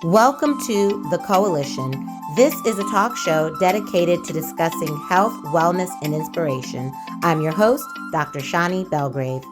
Welcome to The Coalition. This is a talk show dedicated to discussing health, wellness, and inspiration. I'm your host, Dr. Shani Belgrave.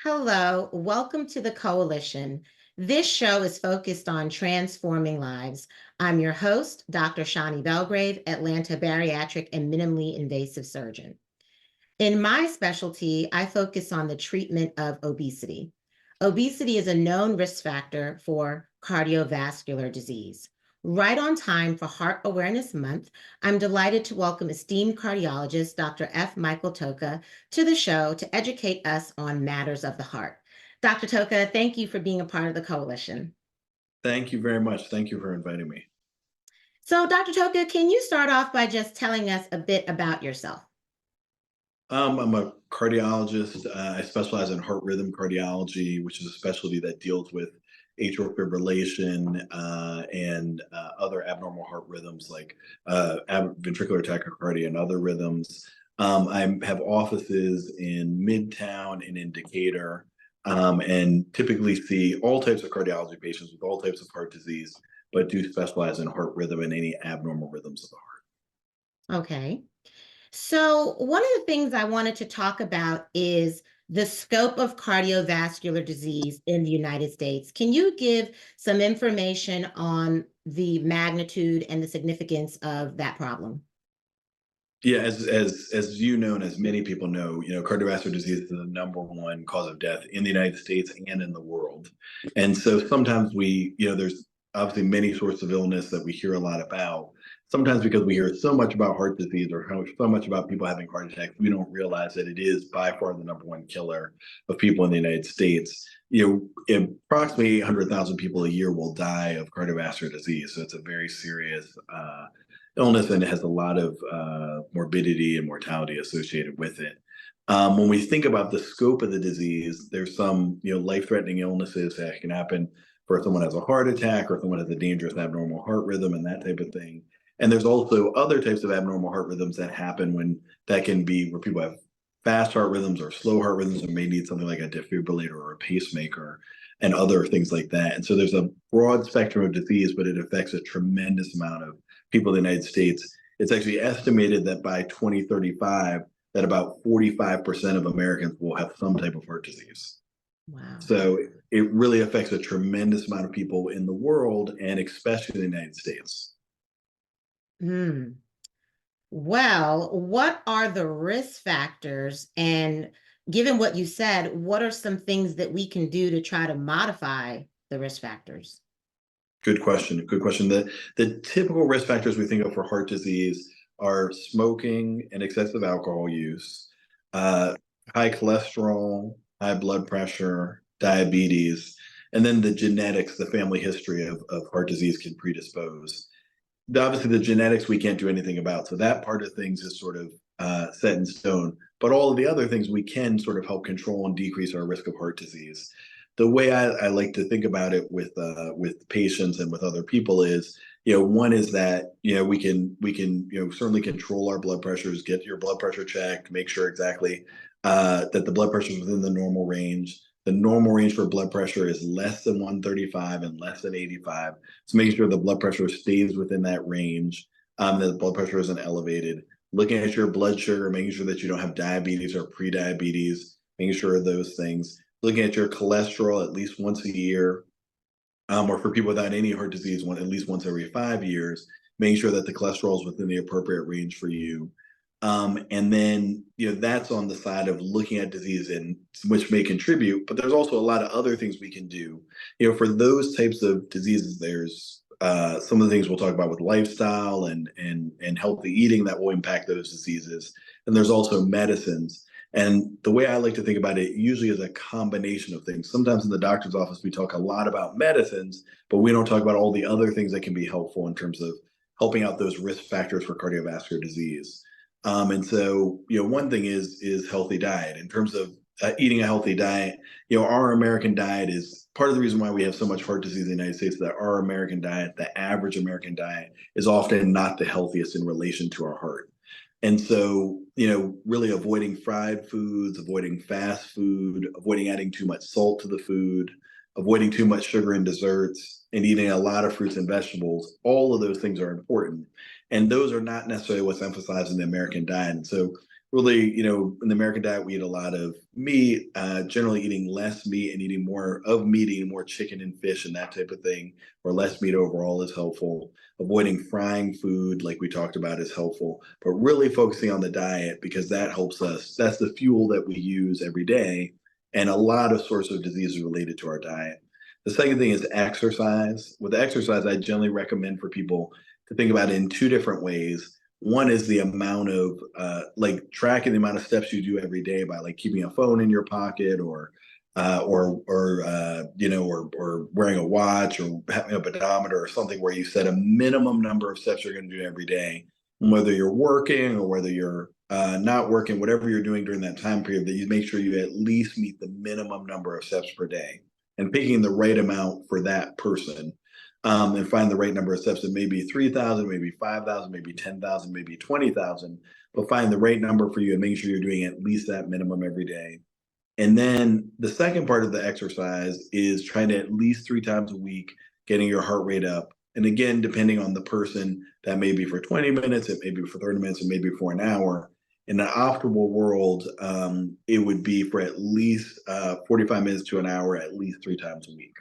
Hello, welcome to The Coalition. This show is focused on transforming lives. I'm your host, Dr. Shani Belgrave, Atlanta bariatric and minimally invasive surgeon. In my specialty, I focus on the treatment of obesity. Obesity is a known risk factor for cardiovascular disease. Right on time for Heart Awareness Month, I'm delighted to welcome esteemed cardiologist Dr. F. Michael Toca to the show to educate us on matters of the heart. Dr. Toca, thank you for being a part of the coalition. Thank you very much. Thank you for inviting me. So, Dr. Toca, can you start off by just telling us a bit about yourself? I'm a cardiologist. I specialize in heart rhythm cardiology, which is a specialty that deals with atrial fibrillation and other abnormal heart rhythms like ventricular tachycardia and other rhythms. I have offices in Midtown and in Decatur, and typically see all types of cardiology patients with all types of heart disease, but do specialize in heart rhythm and any abnormal rhythms of the heart. Okay. So, one of the things I wanted to talk about is the scope of cardiovascular disease in the United States. Can you give some information on the magnitude and the significance of that problem? Yeah, as you know, and as many people know, cardiovascular disease is the number one cause of death in the United States and in the world. And so sometimes there's obviously many sorts of illness that we hear a lot about. Sometimes because we hear so much about heart disease or so much about people having heart attacks, we don't realize that it is by far the number one killer of people in the United States. Approximately 800,000 people a year will die of cardiovascular disease. So it's a very serious illness, and it has a lot of morbidity and mortality associated with it. When we think about the scope of the disease, there's some life-threatening illnesses that can happen for someone has a heart attack or someone has a dangerous abnormal heart rhythm and that type of thing. And there's also other types of abnormal heart rhythms that happen that can be where people have fast heart rhythms or slow heart rhythms and may need something like a defibrillator or a pacemaker and other things like that. And so there's a broad spectrum of disease, but it affects a tremendous amount of people in the United States. It's actually estimated that by 2035, that about 45% of Americans will have some type of heart disease. Wow. So it really affects a tremendous amount of people in the world, and especially in the United States. Hmm. Well, what are the risk factors? And given what you said, what are some things that we can do to try to modify the risk factors? Good question. Good question. The typical risk factors we think of for heart disease are smoking and excessive alcohol use, uh, high cholesterol, high blood pressure, diabetes, and then the genetics, the family history of heart disease can predispose. Obviously, the genetics we can't do anything about. So that part of things is sort of set in stone. But all of the other things we can sort of help control and decrease our risk of heart disease. The way I like to think about it with patients and with other people is, one is that we can certainly control our blood pressures, get your blood pressure checked, make sure exactly that the blood pressure is within the normal range. The normal range for blood pressure is less than 135 and less than 85. So making sure the blood pressure stays within that range, that the blood pressure isn't elevated. Looking at your blood sugar, making sure that you don't have diabetes or pre-diabetes, making sure of those things. Looking at your cholesterol at least once a year, or for people without any heart disease, at least once every 5 years, making sure that the cholesterol is within the appropriate range for you. And then, that's on the side of looking at disease and which may contribute, but there's also a lot of other things we can do. For those types of diseases, there's some of the things we'll talk about with lifestyle and healthy eating that will impact those diseases. And there's also medicines. And the way I like to think about it usually is a combination of things. Sometimes in the doctor's office, we talk a lot about medicines, but we don't talk about all the other things that can be helpful in terms of helping out those risk factors for cardiovascular disease. And so, one thing is healthy diet. In terms of eating a healthy diet, our American diet is part of the reason why we have so much heart disease in the United States. That our American diet, the average American diet, is often not the healthiest in relation to our heart. And so, really avoiding fried foods, avoiding fast food, avoiding adding too much salt to the food, avoiding too much sugar in desserts, and eating a lot of fruits and vegetables. All of those things are important. And those are not necessarily what's emphasized in the American diet. And so really, in the American diet, we eat a lot of meat, generally eating less meat and eating more of meat, eating more chicken and fish and that type of thing, or less meat overall is helpful. Avoiding frying food, like we talked about, is helpful, but really focusing on the diet because that helps us. That's the fuel that we use every day. And a lot of sources of disease is related to our diet. The second thing is exercise. With exercise, I generally recommend for people to think about it in two different ways. One is the amount of like tracking the amount of steps you do every day by like keeping a phone in your pocket or wearing a watch or having a pedometer or something where you set a minimum number of steps you're going to do every day, whether you're working or whether you're not working, whatever you're doing during that time period, that you make sure you at least meet the minimum number of steps per day and picking the right amount for that person. And find the right number of steps. It may be 3,000, maybe 5,000, maybe 10,000, maybe 20,000, but find the right number for you and make sure you're doing at least that minimum every day. And then the second part of the exercise is trying to at least 3 times a week, getting your heart rate up. And again, depending on the person, that may be for 20 minutes, it may be for 30 minutes, it may be for an hour. In an optimal world, it would be for at least 45 minutes to an hour, at least 3 times a week.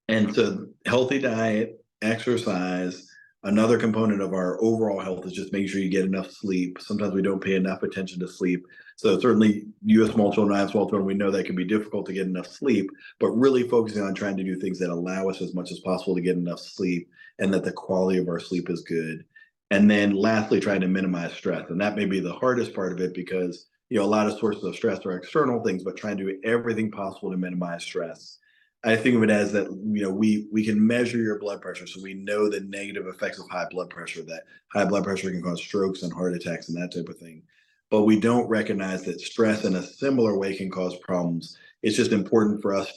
And so healthy diet, exercise, another component of our overall health is just making sure you get enough sleep. Sometimes we don't pay enough attention to sleep. So certainly you as small children, I have small children, we know that can be difficult to get enough sleep, but really focusing on trying to do things that allow us as much as possible to get enough sleep and that the quality of our sleep is good. And then lastly, trying to minimize stress. And that may be the hardest part of it because, a lot of sources of stress are external things, but trying to do everything possible to minimize stress. I think of it as that, we can measure your blood pressure. So we know the negative effects of high blood pressure, that high blood pressure can cause strokes and heart attacks and that type of thing. But we don't recognize that stress in a similar way can cause problems. It's just important for us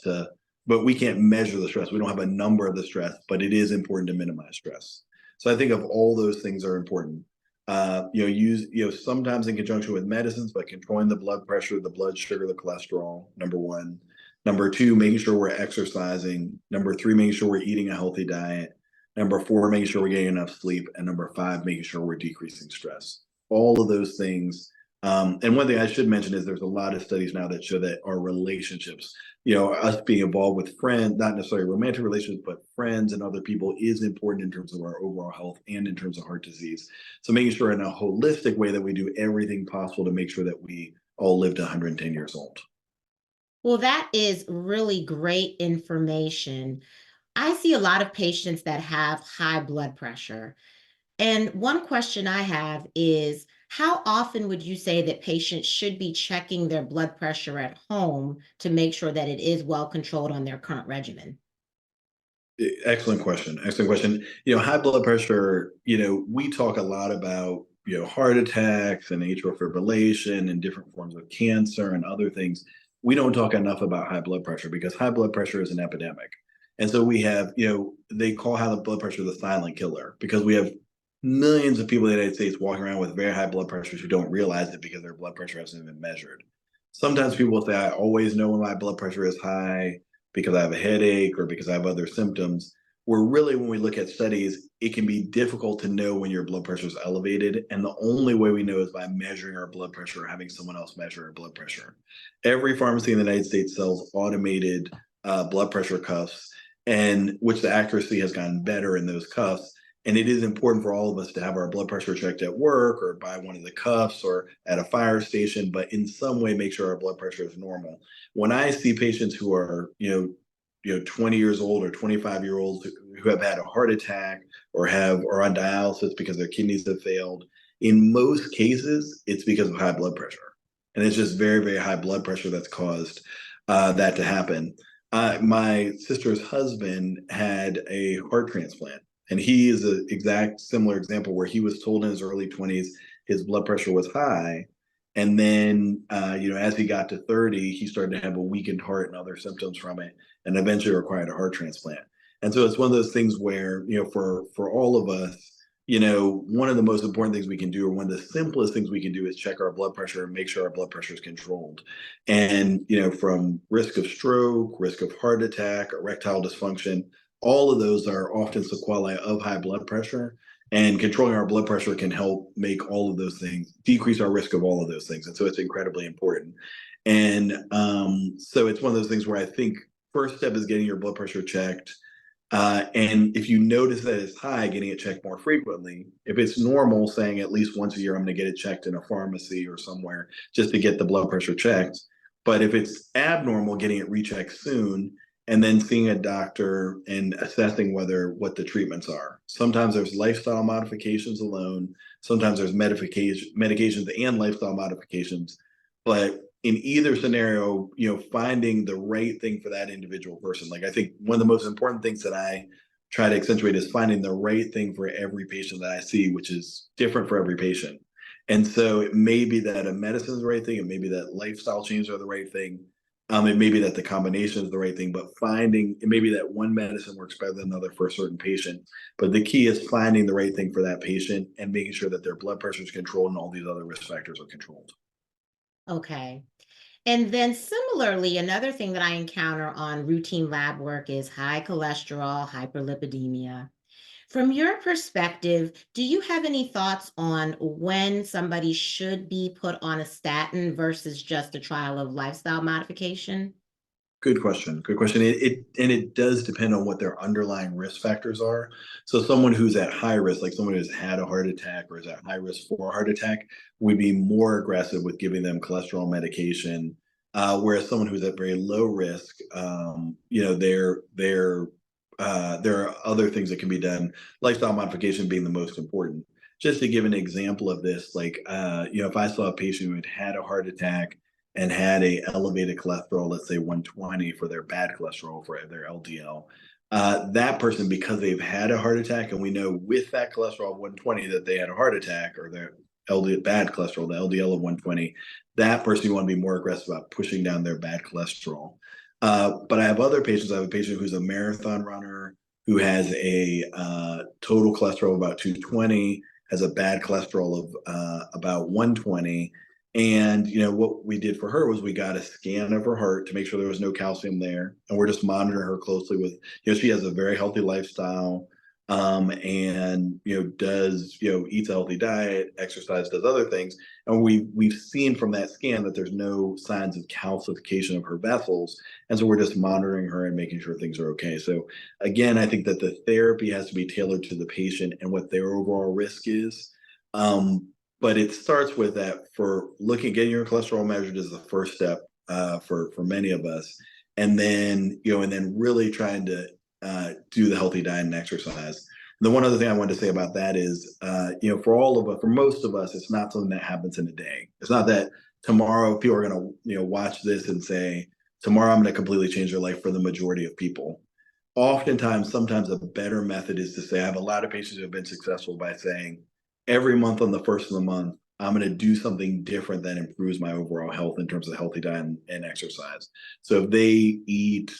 but we can't measure the stress. We don't have a number of the stress, but it is important to minimize stress. So I think of all those things are important. Sometimes in conjunction with medicines, but controlling the blood pressure, the blood sugar, the cholesterol, number one. Number two, making sure we're exercising. Number three, making sure we're eating a healthy diet. Number four, making sure we're getting enough sleep. And number five, making sure we're decreasing stress. All of those things. And one thing I should mention is there's a lot of studies now that show that our relationships, us being involved with friends, not necessarily romantic relationships, but friends and other people is important in terms of our overall health and in terms of heart disease. So making sure in a holistic way that we do everything possible to make sure that we all live to 110 years old. Well, that is really great information. I see a lot of patients that have high blood pressure. And one question I have is how often would you say that patients should be checking their blood pressure at home to make sure that it is well controlled on their current regimen? Excellent question. Excellent question. High blood pressure, we talk a lot about, heart attacks and atrial fibrillation and different forms of cancer and other things. We don't talk enough about high blood pressure because high blood pressure is an epidemic. And so we have, they call high blood pressure the silent killer because we have millions of people in the United States walking around with very high blood pressures who don't realize it because their blood pressure hasn't been measured. Sometimes people say, I always know when my blood pressure is high because I have a headache or because I have other symptoms. Where really, when we look at studies, it can be difficult to know when your blood pressure is elevated. And the only way we know is by measuring our blood pressure or having someone else measure our blood pressure. Every pharmacy in the United States sells automated blood pressure cuffs, and which the accuracy has gotten better in those cuffs. And it is important for all of us to have our blood pressure checked at work or buy one of the cuffs or at a fire station, but in some way make sure our blood pressure is normal. When I see patients who are, 20 years old or 25-year-olds who have had a heart attack or are on dialysis because their kidneys have failed, in most cases, it's because of high blood pressure. And it's just very, very high blood pressure that's caused that to happen. My sister's husband had a heart transplant, and he is an exact similar example where he was told in his early 20s his blood pressure was high. And then, as he got to 30, he started to have a weakened heart and other symptoms from it, and eventually required a heart transplant. And so it's one of those things where, for all of us, one of the most important things we can do, or one of the simplest things we can do, is check our blood pressure and make sure our blood pressure is controlled. And, from risk of stroke, risk of heart attack, erectile dysfunction, all of those are often sequelae of high blood pressure. And controlling our blood pressure can help make all of those things, decrease our risk of all of those things. And so it's incredibly important. And so it's one of those things where I think first step is getting your blood pressure checked. And if you notice that it's high, getting it checked more frequently. If it's normal, saying at least once a year, I'm going to get it checked in a pharmacy or somewhere just to get the blood pressure checked. But if it's abnormal, getting it rechecked soon, and then seeing a doctor and assessing what the treatments are. Sometimes there's lifestyle modifications alone. Sometimes there's medications and lifestyle modifications. But in either scenario, finding the right thing for that individual person. Like, I think one of the most important things that I try to accentuate is finding the right thing for every patient that I see, which is different for every patient. And so it may be that a medicine is the right thing, it may be that lifestyle changes are the right thing. It may be that the combination is the right thing, but it may be that one medicine works better than another for a certain patient. But the key is finding the right thing for that patient and making sure that their blood pressure is controlled and all these other risk factors are controlled. Okay. And then similarly, another thing that I encounter on routine lab work is high cholesterol, hyperlipidemia. From your perspective, do you have any thoughts on when somebody should be put on a statin versus just a trial of lifestyle modification? Good question. Good question. It does depend on what their underlying risk factors are. So someone who's at high risk, like someone who's had a heart attack or is at high risk for a heart attack, would be more aggressive with giving them cholesterol medication. Whereas someone who's at very low risk, there are other things that can be done. Lifestyle modification being the most important. Just to give an example of this, like if I saw a patient who had a heart attack and had a elevated cholesterol, let's say 120 for their bad cholesterol, for their LDL, that person, because they've had a heart attack, and we know with that cholesterol of 120 that they had a heart attack, or their LDL, bad cholesterol, the LDL of 120, that person you want to be more aggressive about pushing down their bad cholesterol. But I have other patients. I have a patient who's a marathon runner who has a total cholesterol of about 220, has a bad cholesterol of about 120. And what we did for her was we got a scan of her heart to make sure there was no calcium there, and we're just monitoring her closely with. She has a very healthy lifestyle, and does eats a healthy diet, exercise, does other things, and we've seen from that scan that there's no signs of calcification of her vessels, and so we're just monitoring her and making sure things are okay. So again, I think that the therapy has to be tailored to the patient and what their overall risk is. But it starts with that. For getting your cholesterol measured is the first step for many of us, and then really trying to do the healthy diet and exercise. The one other thing I wanted to say about that is, for most of us, it's not something that happens in a day. It's not that tomorrow people are going to watch this and say, tomorrow I'm going to completely change their life. For the majority of people, oftentimes, sometimes a better method is to say, I have a lot of patients who have been successful by saying, every month on the first of the month, I'm going to do something different that improves my overall health in terms of healthy diet and exercise. So if they eat,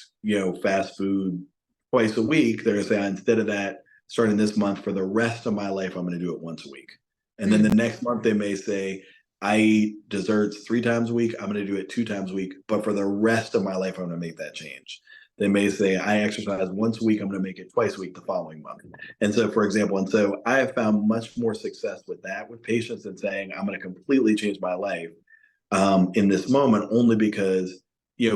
fast food twice a week, they're going to say, instead of that, starting this month, for the rest of my life, I'm going to do it once a week. And then the next month, they may say, I eat desserts 3 times a week. I'm going to do it 2 times a week. But for the rest of my life, I'm going to make that change. They may say, I exercise once a week. I'm going to make it twice a week the following month. And so, for example, I have found much more success with that with patients than saying, I'm going to completely change my life in this moment, only because,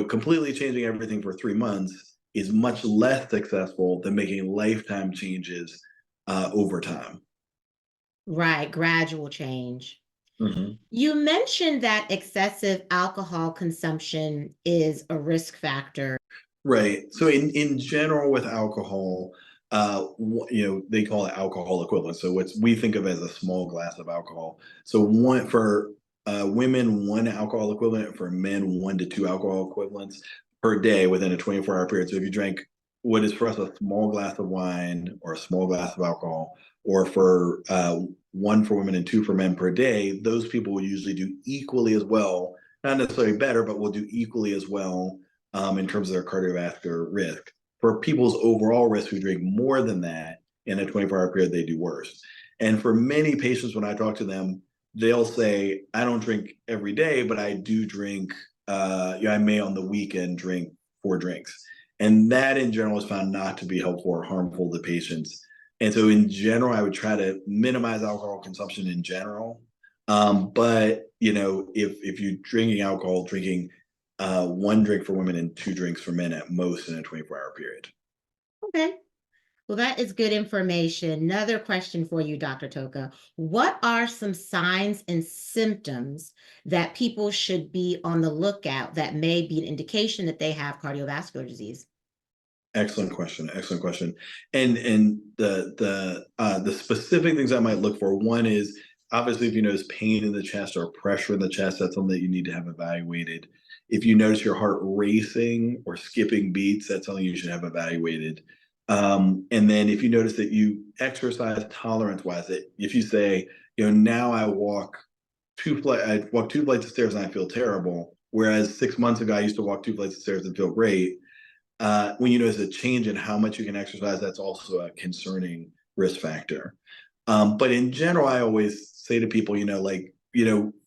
completely changing everything for 3 months is much less successful than making lifetime changes over time. Right, gradual change. Mm-hmm. You mentioned that excessive alcohol consumption is a risk factor. Right. So in general with alcohol, they call it alcohol equivalent. So what we think of as a small glass of alcohol. So one for women, one alcohol equivalent; for men, 1 to 2 alcohol equivalents per day within a 24-hour period. So if you drank what is for us a small glass of wine or a small glass of alcohol, or for 1 for women and 2 for men per day, those people will usually do equally as well. Not necessarily better, but will do equally as well in terms of their cardiovascular risk. For people's overall risk who drink more than that in a 24-hour period, they do worse. And for many patients, when I talk to them, they'll say, I don't drink every day, but I do drink, I may on the weekend drink 4 drinks. And that in general is found not to be helpful or harmful to patients. And so in general, I would try to minimize alcohol consumption in general. But if you're drinking alcohol, drinking 1 drink for women and 2 drinks for men at most in a 24-hour period. Okay. Well, that is good information. Another question for you, Dr. Toca. What are some signs and symptoms that people should be on the lookout that may be an indication that they have cardiovascular disease? Excellent question. Excellent question. And the specific things I might look for. One is obviously if you notice pain in the chest or pressure in the chest, that's something that you need to have evaluated. If you notice your heart racing or skipping beats, that's something you should have evaluated. And then if you notice that you exercise tolerance wise, if you say, now I walk 2 flights of stairs and I feel terrible, whereas 6 months ago I used to walk 2 flights of stairs and feel great. When you notice a change in how much you can exercise, that's also a concerning risk factor. But in general, I always say to people,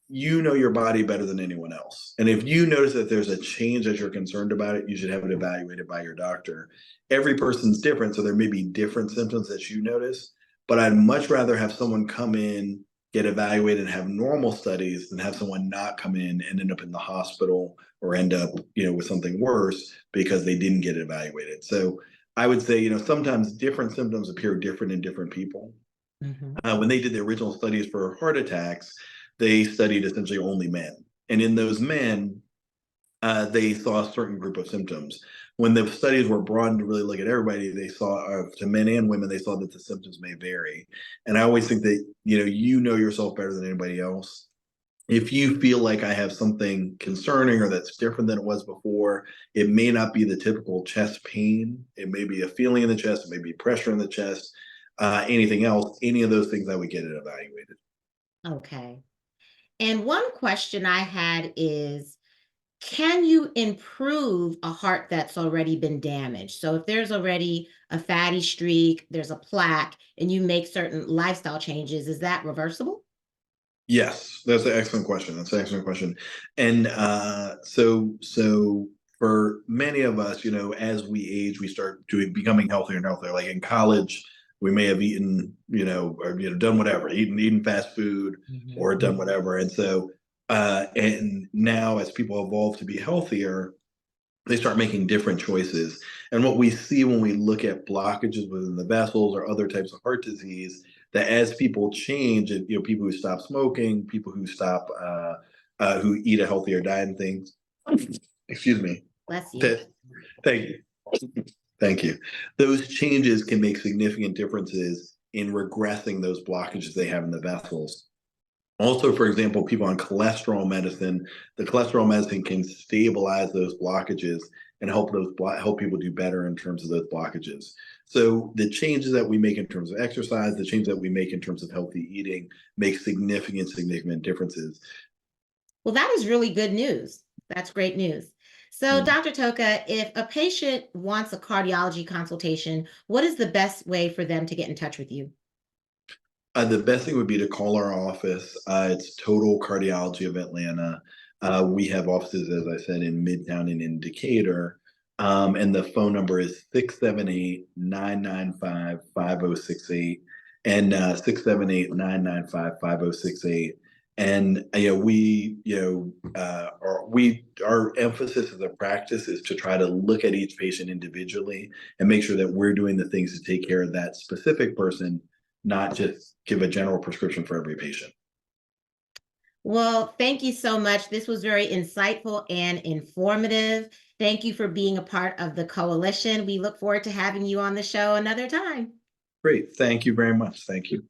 your body better than anyone else. And if you notice that there's a change that you're concerned about it, you should have it evaluated by your doctor. Every person's different, so there may be different symptoms that you notice, but I'd much rather have someone come in, get evaluated, and have normal studies than have someone not come in and end up in the hospital or end up, with something worse because they didn't get evaluated. So I would say, sometimes different symptoms appear different in different people. When they did the original studies for heart attacks, they studied essentially only men. And in those men, they saw a certain group of symptoms. When the studies were broadened to really look at everybody, they saw, to men and women, they saw that the symptoms may vary. And I always think that, you know yourself better than anybody else. If you feel like I have something concerning or that's different than it was before, it may not be the typical chest pain. It may be a feeling in the chest, it may be pressure in the chest, anything else, any of those things I would get it evaluated. Okay. And one question I had is, can you improve a heart that's already been damaged? So if there's already a fatty streak, there's a plaque, and you make certain lifestyle changes, is that reversible? Yes, that's an excellent question. That's an excellent question. And so for many of us, as we age, we start becoming healthier and healthier. Like in college, we may have eaten, or done whatever, eaten fast food or done whatever. And so and now as people evolve to be healthier, they start making different choices. And what we see when we look at blockages within the vessels or other types of heart disease, that as people change, and people who stop smoking, people who stop, who eat a healthier diet and things. Excuse me. Bless you. Thank you. Thank you. Those changes can make significant differences in regressing those blockages they have in the vessels. Also, for example, people on cholesterol medicine, the cholesterol medicine can stabilize those blockages and help people do better in terms of those blockages. So the changes that we make in terms of exercise, the changes that we make in terms of healthy eating make significant differences. Well, that is really good news. That's great news. So, Dr. Toca, if a patient wants a cardiology consultation, what is the best way for them to get in touch with you? The best thing would be to call our office. It's Total Cardiology of Atlanta. We have offices, as I said, in Midtown and in Decatur. And the phone number is 678-995-5068 and 678-995-5068. And our emphasis as a practice is to try to look at each patient individually and make sure that we're doing the things to take care of that specific person, not just give a general prescription for every patient. Well, thank you so much. This was very insightful and informative. Thank you for being a part of the coalition. We look forward to having you on the show another time. Great. Thank you very much. Thank you.